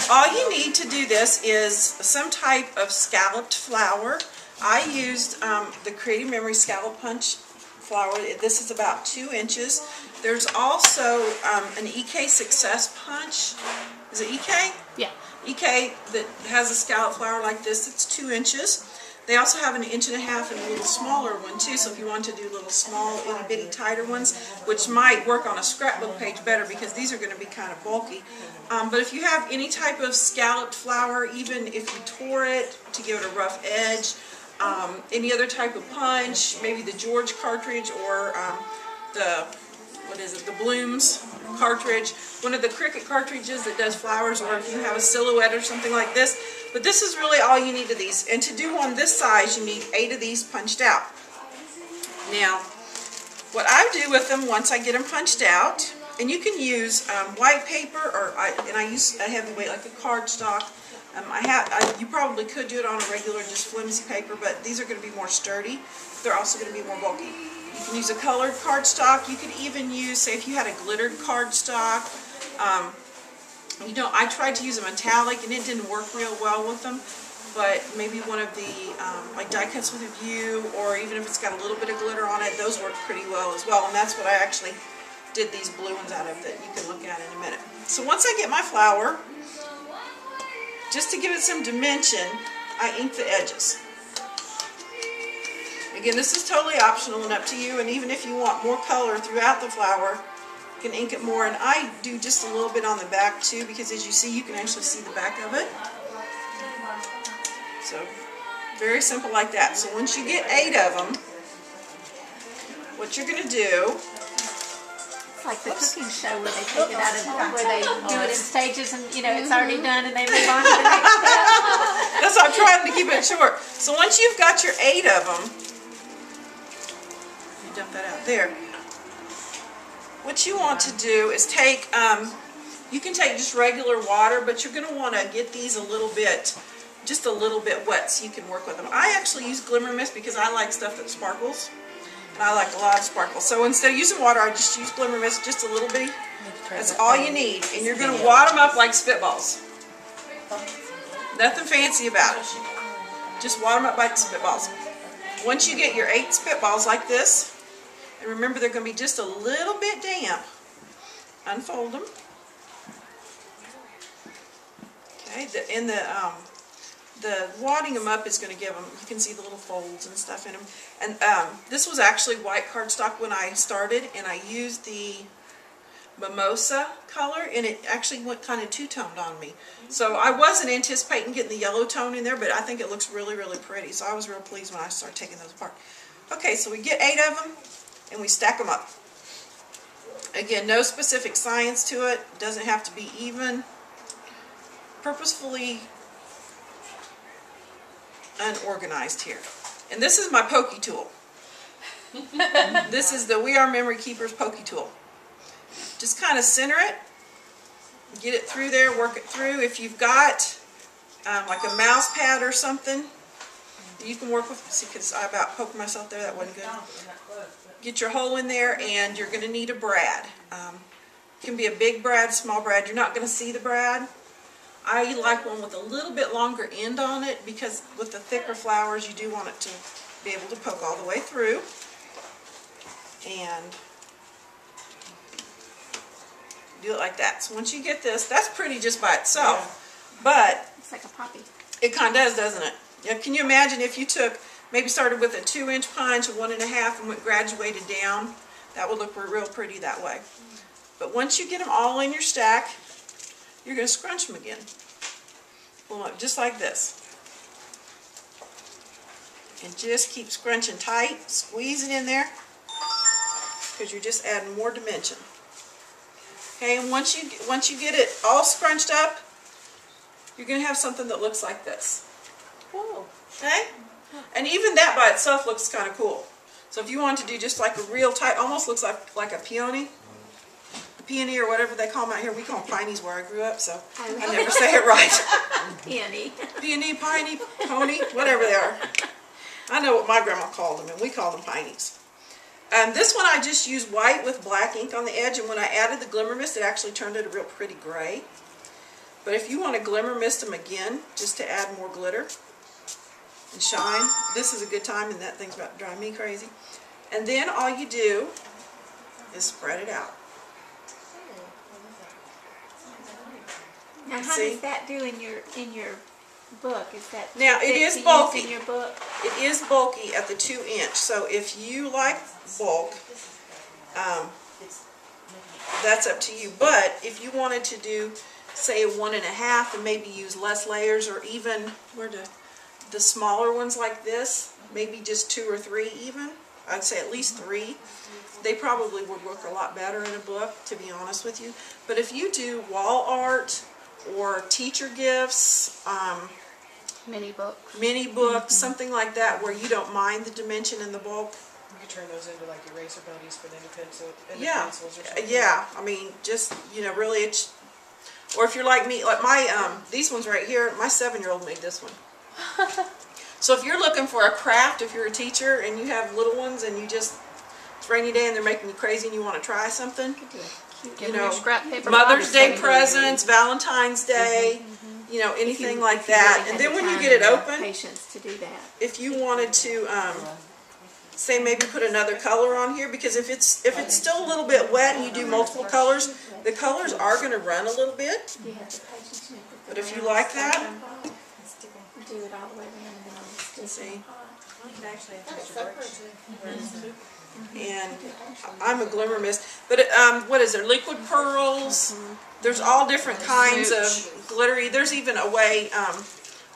All you need to do this is some type of scalloped flour. I used the Creative Memory Scallop Punch flour. This is about 2 inches. There's also an EK Success Punch. Is it EK? Yeah. EK that has a scallop flour like this. It's 2 inches. They also have an 1.5 inches and a little smaller one too, so if you want to do little small, itty bitty tighter ones, which might work on a scrapbook page better because these are going to be kind of bulky. But if you have any type of scalloped flour, even if you tore it to give it a rough edge, any other type of punch, maybe the George cartridge or the Blooms cartridge, one of the Cricut cartridges that does flowers, or if you have a silhouette or something like this. But this is really all you need of these. And to do one this size, you need 8 of these punched out. Now, what I do with them once I get them punched out, and you can use white paper, or I use a heavyweight like a cardstock. You probably could do it on a regular, just flimsy paper, but these are going to be more sturdy. They're also going to be more bulky. You can use a colored cardstock. You could even use, say, if you had a glittered cardstock. I tried to use a metallic, and it didn't work real well with them. But maybe one of the like die cuts with a view, or even if it's got a little bit of glitter on it, those work pretty well as well. And that's what I actually did these blue ones out of that you can look at in a minute. So once I get my flour, just to give it some dimension, I ink the edges. Again, this is totally optional and up to you, and even if you want more color throughout the flour, you can ink it more. And I do just a little bit on the back too, because as you see, you can actually see the back of it. So, very simple like that. So once you get 8 of them, what you're going to do... It's like the cooking show where they take it out of where they do it in stages, and it's already done, and they move on to the next step. That's why I'm trying to keep it short. So once you've got your 8 of them, you dump that out there. What you want to do is take, you can take just regular water, but you're going to want to get these just a little bit wet so you can work with them. I actually use Glimmer Mist because I like stuff that sparkles. And I like a lot of sparkle. So instead of using water, I just use Glimmer Mist just a little bit. That's all you need. And you're going to wad them up like spitballs. Nothing fancy about it. Just wad them up like spitballs. Once you get your 8 spitballs like this, and remember they're going to be just a little bit damp, unfold them. Okay, the wadding them up is going to give them, you can see the little folds and stuff in them. And this was actually white cardstock when I started, and I used the Mimosa color, and it actually went kind of two-toned on me. So I wasn't anticipating getting the yellow tone in there, but I think it looks really, really pretty. So I was real pleased when I started taking those apart. Okay, so we get 8 of them, and we stack them up. Again, no specific science to it. It doesn't have to be even. Purposefully unorganized here. And this is my pokey tool. This is the We Are Memory Keepers pokey tool. Just kind of center it, get it through there, work it through. If you've got like a mouse pad or something, you can work with. See, because I about poked myself there, that wasn't good. Get your hole in there, and you're going to need a brad. It can be a big brad, small brad. You're not going to see the brad. I like one with a little bit longer end on it, because with the thicker flowers you do want it to be able to poke all the way through. And do it like that. So once you get this, that's pretty just by itself. Yeah. But it's like a poppy. It kind of does, doesn't it? Yeah. Can you imagine if you maybe started with a 2-inch punch, a 1.5, and went graduated down? That would look real pretty that way. But once you get them all in your stack, you're going to scrunch them again. Pull them up just like this. And just keep scrunching tight. Squeeze it in there, because you're just adding more dimension. Okay, and once you get it all scrunched up, you're going to have something that looks like this. Cool. Okay? And even that by itself looks kind of cool. So if you want to do just like a real tight, almost looks like a peony. Peony or whatever they call them out here. We call them pineys where I grew up, so I never say it right. Peony. Peony, piney, pony, whatever they are. I know what my grandma called them, and we call them pineys. This one I just used white with black ink on the edge, and when I added the Glimmer Mist, it actually turned it a real pretty gray. But if you want to glimmer mist them again, just to add more glitter and shine, this is a good time, and that thing's about to drive me crazy. And then all you do is spread it out. Now, how does that do in your book? Is that now it is bulky in your book? It is bulky at the 2-inch. So if you like bulk, that's up to you. But if you wanted to do, say, a 1.5 and maybe use less layers, or even the smaller ones like this, maybe just 2 or 3 even. I'd say at least 3. They probably would work a lot better in a book, to be honest with you. But if you do wall art or teacher gifts, mini books, mm-hmm. something like that, where you don't mind the dimension in the bulk. You could turn those into like eraser buddies for the pencils or something. Yeah. I mean, just, really, it's. Or if you're like me, like my these ones right here, my 7-year-old made this one. So if you're looking for a craft, if you're a teacher and you have little ones and it's rainy day and they're making you crazy and you want to try something, scrap paper Mother's Day presents, Valentine's Day, anything like that. And then when you get it open, patience to do that. if you wanted to, say maybe put another color on here, because if it's still a little bit wet and you do multiple colors, the colors are going to run a little bit. But if you like that, do it all the way around and then I'll see. You can actually have And I'm a glimmer mist. But what is there? Liquid pearls. There's all different kinds of glittery. There's even a way.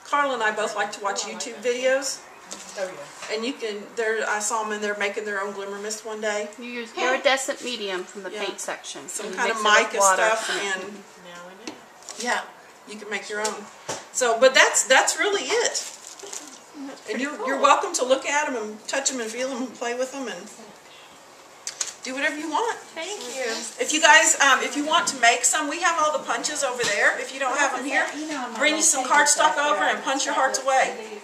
Carla and I both like to watch YouTube videos. Oh yeah. And you can. I saw them in there making their own glimmer mist one day. You use iridescent medium from the paint section. Some kind of mica stuff and. Now we know. Yeah, you can make your own. So, but that's really it. And you're welcome to look at them and touch them and feel them and play with them and do whatever you want. Thank you. If you guys, if you want to make some, we have all the punches over there. If you don't have them here, bring you some cardstock over and punch your hearts away.